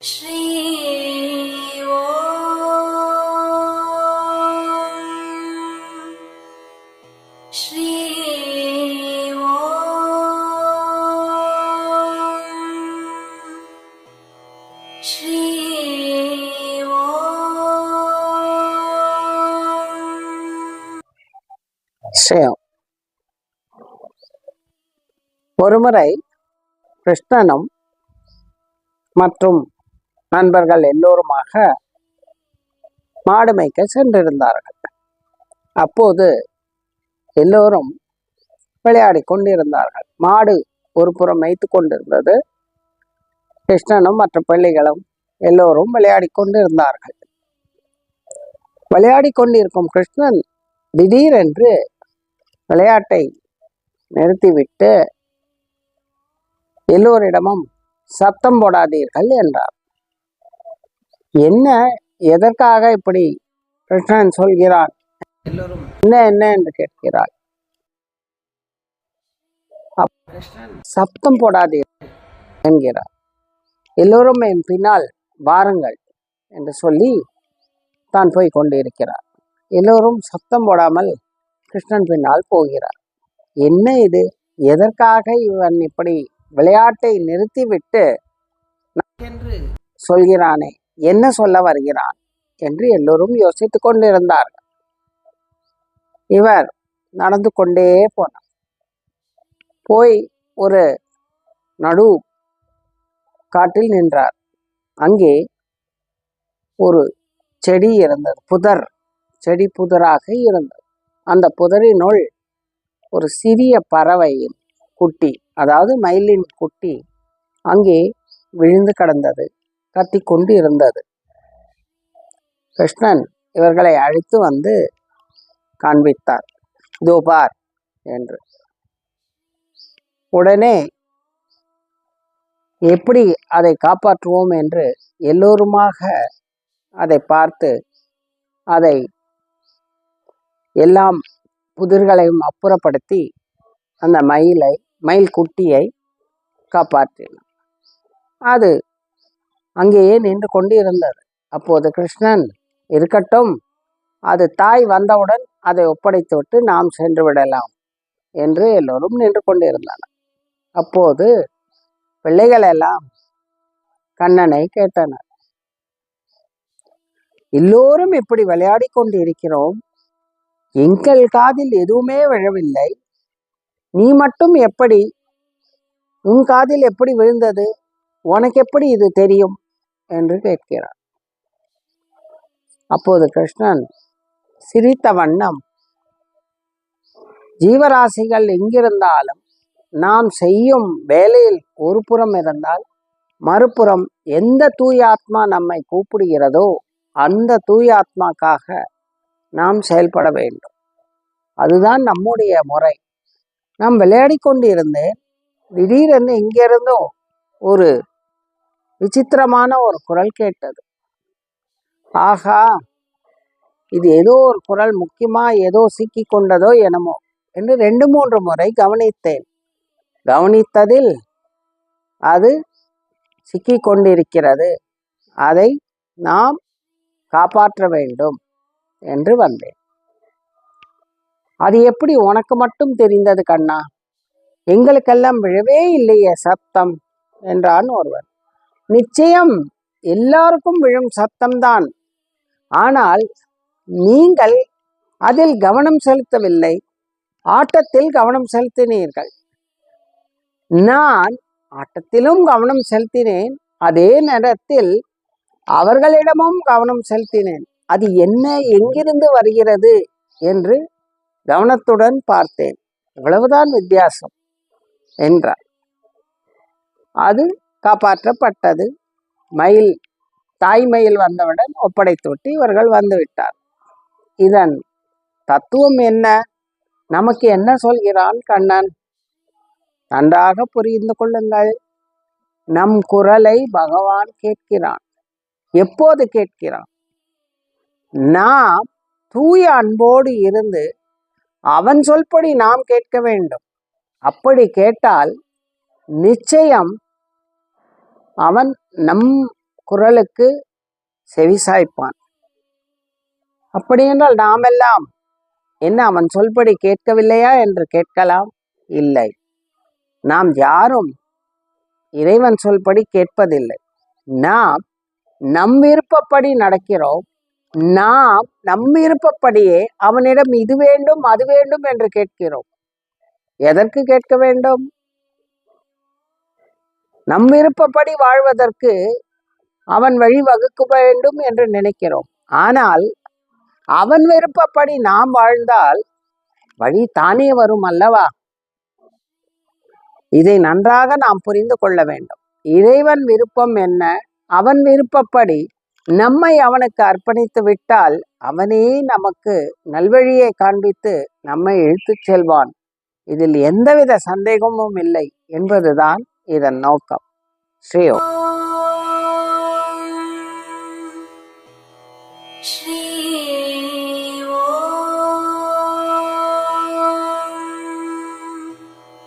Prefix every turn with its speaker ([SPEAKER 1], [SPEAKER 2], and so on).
[SPEAKER 1] ஸ்ரீ ஸ்ரீ ஸ்ரீ
[SPEAKER 2] ஸ்ரீயம். ஒருமுறை கிருஷ்ணனும் மற்றும் நண்பர்கள் எல்லோருமாக மாடு மேய்க்க சென்றிருந்தார்கள். அப்போது எல்லோரும் விளையாடி கொண்டிருந்தார்கள். மாடு ஒரு புறம் மேய்த்து கொண்டிருந்தது. கிருஷ்ணனும் மற்ற பிள்ளைகளும் எல்லோரும் விளையாடி கொண்டிருந்தார்கள். விளையாடி கொண்டிருக்கும் கிருஷ்ணன் திடீரென்று விளையாட்டை நிறுத்திவிட்டு எல்லோரிடமும் சத்தம் போடாதீர்கள் என்றார். என்ன, எதற்காக இப்படி கிருஷ்ணன் சொல்கிறான்? எல்லோரும் என்ன என்ன என்று கேட்கிறார். சத்தம் போடாதீர்கள் என்கிறார். எல்லோரும் என் பின்னால் வாருங்கள் என்று சொல்லி தான் போய் கொண்டிருக்கிறார். எல்லோரும் சத்தம் போடாமல் கிருஷ்ணன் பின்னால் போகிறார். என்ன இது, எதற்காக இவன் இப்படி விளையாட்டை நிறுத்திவிட்டு என்று சொல்கிறானே, என்ன சொல்ல வருகிறான் என்று எல்லோரும் யோசித்துக் கொண்டிருந்தார்கள். இவர் நடந்து கொண்டே போனார். போய் ஒரு நடு காட்டில் நின்றார். அங்கே ஒரு செடி இருந்தது, புதர், செடி புதராக இருந்தது. அந்த புதரினுள் ஒரு சிறிய பறவையின் குட்டி, அதாவது மயிலின் குட்டி அங்கே விழுந்து கிடந்தது, கத்திக்கொண்டு இருந்தது. கிருஷ்ணன் இவர்களை அழைத்து வந்து காண்பித்தார். இதோ பார் என்று. உடனே எப்படி அதை காப்பாற்றுவோம் என்று எல்லோருமாக அதை பார்த்து அதை எல்லாம் புதிர்களையும் அப்புறப்படுத்தி அந்த மயில் குட்டியை காப்பாற்றினார். அது அங்கேயே நின்று கொண்டு இருந்தது. அப்போது கிருஷ்ணன், இருக்கட்டும், அது தாய் வந்தவுடன் அதை ஒப்படைத்து விட்டு நாம் சென்று விடலாம் என்று எல்லோரும் நின்று கொண்டிருந்தனர். அப்போது பிள்ளைகள் எல்லாம் கண்ணனை கேட்டனர். எல்லோரும் இப்படி விளையாடி கொண்டு இருக்கிறோம், எங்கள் காதில் எதுவுமே விழவில்லை, நீ மட்டும் எப்படி, உன் காதில் எப்படி விழுந்தது, உனக்கு எப்படி இது தெரியும் என்று கேட்கிறார். அப்போது கிருஷ்ணன் சிரித்த வண்ணம், ஜீவராசிகள் எங்கிருந்தாலும் நாம் செய்யும் வேலையில் ஒரு புறம் இருந்தால் மறுபுறம் எந்த தூய ஆத்மா நம்மை கூப்பிடுகிறதோ அந்த தூய ஆத்மாக்காக நாம் செயல்பட வேண்டும். அதுதான் நம்முடைய முறை. நாம் விளையாடி கொண்டு இருந்தேன், திடீரென்று இங்கிருந்தோ ஒரு விசித்திரமான ஒரு குரல் கேட்டது. ஆகா, இது ஏதோ ஒரு குரல், முக்கியமா ஏதோ சிக்கி கொண்டதோ என்னமோ என்று 2-3 முறை கவனித்தேன். கவனித்ததில் அது சிக்கி கொண்டிருக்கிறது, அதை நாம் காப்பாற்ற வேண்டும் என்று வந்தேன். அது எப்படி உனக்கு மட்டும் தெரிந்தது கண்ணா? எங்களுக்கெல்லாம் விழவே இல்லையே சத்தம் என்றான் ஒருவன். நிச்சயம் எல்லாருக்கும் விழும் சத்தம்தான், ஆனால் நீங்கள் அதில் கவனம் செலுத்தவில்லை, ஆட்டத்தில் கவனம் செலுத்தினீர்கள். நான் ஆட்டத்திலும் கவனம் செலுத்தினேன், அதே நேரத்தில் அவர்களிடமும் கவனம் செலுத்தினேன். அது என்ன, எங்கிருந்து வருகிறது என்று கவனத்துடன் பார்த்தேன், இவ்வளவுதான் வித்தியாசம் என்றார். அது காப்பாற்றப்பட்டது. தாய் மயில் வந்தவுடன் ஒப்படைத்து விட்டு இவர்கள் வந்துவிட்டார். இதன் தத்துவம் என்ன, நமக்கு என்ன சொல்கிறான் கண்ணன்? நன்றாக புரிந்து கொள்ளுங்கள். நம் குரலை பகவான் கேட்கிறான். எப்போது கேட்கிறான்? நாம் தூய அன்போடு இருந்து அவன் சொல்படி நாம் கேட்க வேண்டும். அப்படி கேட்டால் நிச்சயம் அவன் நம் குரலுக்கு செவிசாய்ப்பான். அப்படியென்றால் நாமெல்லாம் என்ன அவன் சொல்படி கேட்கவில்லையா என்று கேட்கலாம். இல்லை, நாம் யாரும் இறைவன் சொல்படி கேட்பதில்லை. நாம் நம் விருப்பப்படி நடக்கிறோம். நாம் நம் விருப்பப்படியே அவனிடம் இது வேண்டும் அது வேண்டும் என்று கேட்கிறோம். எதற்கு கேட்க வேண்டும்? நம் விருப்பப்படி வாழ்வதற்கு அவன் வழி வகுக்க வேண்டும் என்று நினைக்கிறோம். ஆனால் அவன் விருப்பப்படி நாம் வாழ்ந்தால் வழி தானே வரும் அல்லவா? இதை நன்றாக நாம் புரிந்து கொள்ள வேண்டும். இறைவன் விருப்பம் என்ன? அவன் விருப்பப்படி நம்மை அவனுக்கு அர்ப்பணித்து விட்டால் அவனே நமக்கு நல்வழியை காண்பித்து நம்மை இழுத்துச் செல்வான். இதில் எந்தவித சந்தேகமும் இல்லை என்பதுதான் இதன் நோக்கம். ஸ்ரீ